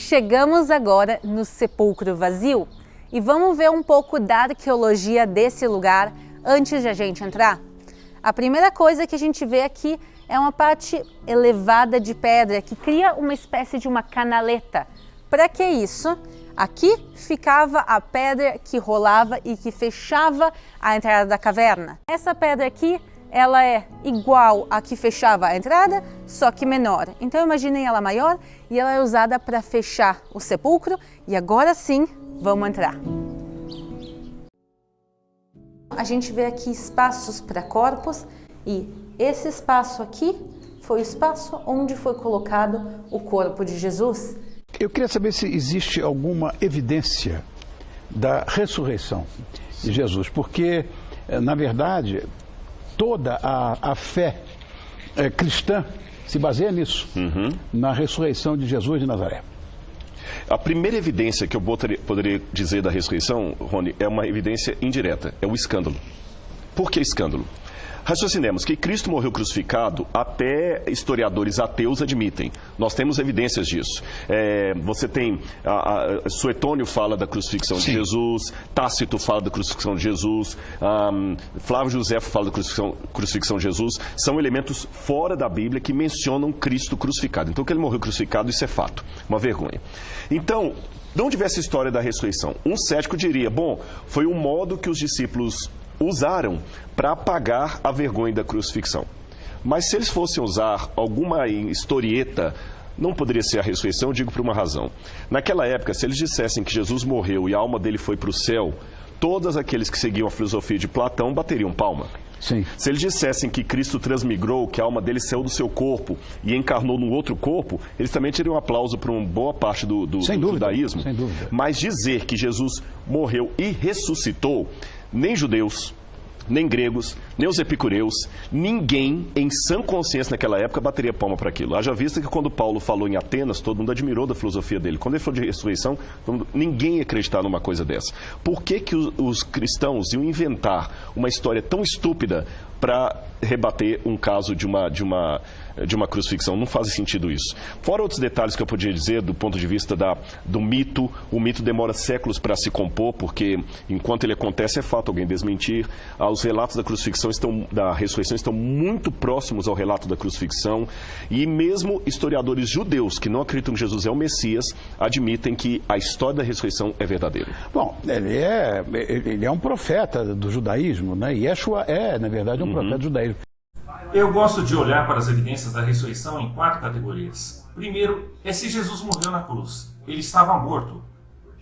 Chegamos agora no sepulcro vazio e vamos ver um pouco da arqueologia desse lugar antes de a gente entrar. A primeira coisa que a gente vê aqui é uma parte elevada de pedra que cria uma espécie de uma canaleta. Para que isso? Aqui ficava a pedra que rolava e que fechava a entrada da caverna. Essa pedra aqui, ela é igual a que fechava a entrada, só que menor. Então imaginem ela maior e ela é usada para fechar o sepulcro. E agora sim, vamos entrar. A gente vê aqui espaços para corpos e esse espaço aqui foi o espaço onde foi colocado o corpo de Jesus. Eu queria saber se existe alguma evidência da ressurreição de Jesus, porque, na verdade, toda a fé cristã se baseia nisso, na ressurreição de Jesus de Nazaré. A primeira evidência que eu poderia dizer da ressurreição, Rony, é uma evidência indireta, é o escândalo. Por que escândalo? Raciocinemos que Cristo morreu crucificado, até historiadores ateus admitem. Nós temos evidências disso. Você tem, Suetônio fala da crucifixão de Jesus, Tácito fala da crucifixão de Jesus, Flávio Josefo fala da crucifixão de Jesus. São elementos fora da Bíblia que mencionam Cristo crucificado. Então, que ele morreu crucificado, isso é fato, uma vergonha. Então, de onde vem essa história da ressurreição? Um cético diria, bom, foi o modo que os discípulos usaram para apagar a vergonha da crucifixão. Mas se eles fossem usar alguma historieta, não poderia ser a ressurreição, eu digo por uma razão. Naquela época, se eles dissessem que Jesus morreu e a alma dele foi para o céu, todos aqueles que seguiam a filosofia de Platão bateriam palma. Sim. Se eles dissessem que Cristo transmigrou, que a alma dele saiu do seu corpo e encarnou num outro corpo, eles também teriam um aplauso para uma boa parte do judaísmo. Sem dúvida. Mas dizer que Jesus morreu e ressuscitou, nem judeus, nem gregos, nem os epicureus, ninguém em sã consciência naquela época bateria palma para aquilo. Haja vista que quando Paulo falou em Atenas, todo mundo admirou da filosofia dele. Quando ele falou de ressurreição, ninguém ia acreditar numa coisa dessa. Por que os cristãos iam inventar uma história tão estúpida para rebater um caso de uma crucifixão? Não faz sentido isso. Fora outros detalhes que eu podia dizer do ponto de vista do mito, o mito demora séculos para se compor, porque enquanto ele acontece é fato alguém desmentir. Os relatos da ressurreição estão muito próximos ao relato da crucifixão, e mesmo historiadores judeus que não acreditam que Jesus é o Messias admitem que a história da ressurreição é verdadeira. Bom, ele é um profeta do judaísmo, né? Yeshua é, na verdade, um profeta do judaísmo. Eu gosto de olhar para as evidências da ressurreição em 4 categorias. Primeiro, é se Jesus morreu na cruz. Ele estava morto.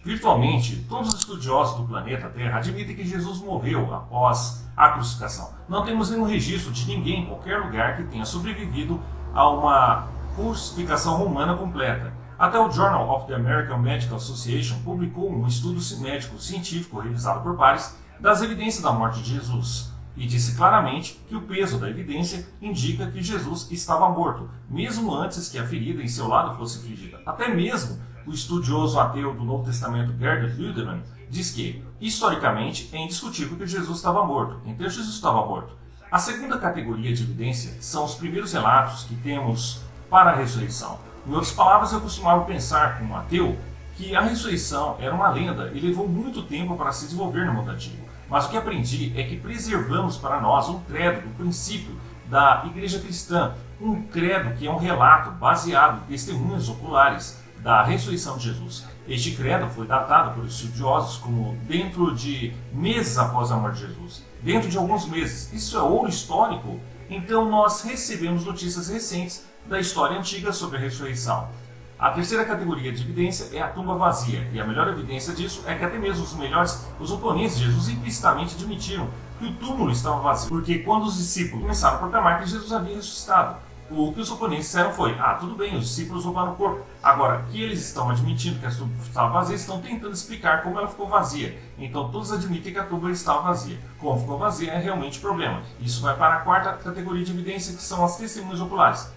Virtualmente, todos os estudiosos do planeta Terra admitem que Jesus morreu após a crucificação. Não temos nenhum registro de ninguém em qualquer lugar que tenha sobrevivido a uma crucificação romana completa. Até o Journal of the American Medical Association publicou um estudo médico científico revisado por pares das evidências da morte de Jesus. E disse claramente que o peso da evidência indica que Jesus estava morto, mesmo antes que a ferida em seu lado fosse infligida. Até mesmo o estudioso ateu do Novo Testamento Gerd Ludemann diz que, historicamente, é indiscutível que Jesus estava morto. Então Jesus estava morto. A segunda categoria de evidência são os primeiros relatos que temos para a ressurreição. Em outras palavras, eu costumava pensar como ateu que a ressurreição era uma lenda e levou muito tempo para se desenvolver no mundo antigo. Mas o que aprendi é que preservamos para nós um credo, um princípio da igreja cristã, um credo que é um relato baseado em testemunhos oculares da ressurreição de Jesus. Este credo foi datado por estudiosos como dentro de meses após a morte de Jesus, dentro de alguns meses. Isso é ouro histórico? Então nós recebemos notícias recentes da história antiga sobre a ressurreição. A terceira categoria de evidência é a tumba vazia, e a melhor evidência disso é que até mesmo os oponentes de Jesus implicitamente admitiram que o túmulo estava vazio, porque quando os discípulos começaram a proclamar que Jesus havia ressuscitado, o que os oponentes disseram foi, tudo bem, os discípulos roubaram o corpo. Agora, que eles estão admitindo que a tumba estava vazia, estão tentando explicar como ela ficou vazia. Então todos admitem que a tumba estava vazia. Como ficou vazia é realmente problema. Isso vai para a quarta categoria de evidência, que são as testemunhas oculares.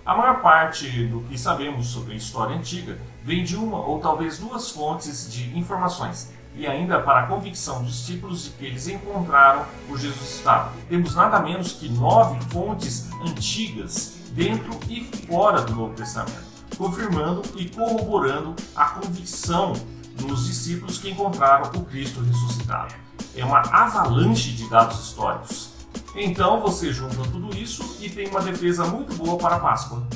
A maior parte do que sabemos sobre a história antiga vem de uma ou talvez duas fontes de informações, e ainda para a convicção dos discípulos de que eles encontraram o Jesus ressuscitado. Temos nada menos que 9 fontes antigas dentro e fora do Novo Testamento. confirmando e corroborando a convicção dos discípulos que encontraram o Cristo ressuscitado. É uma avalanche de dados históricos. Então você junta tudo isso e tem uma defesa muito boa para a Páscoa.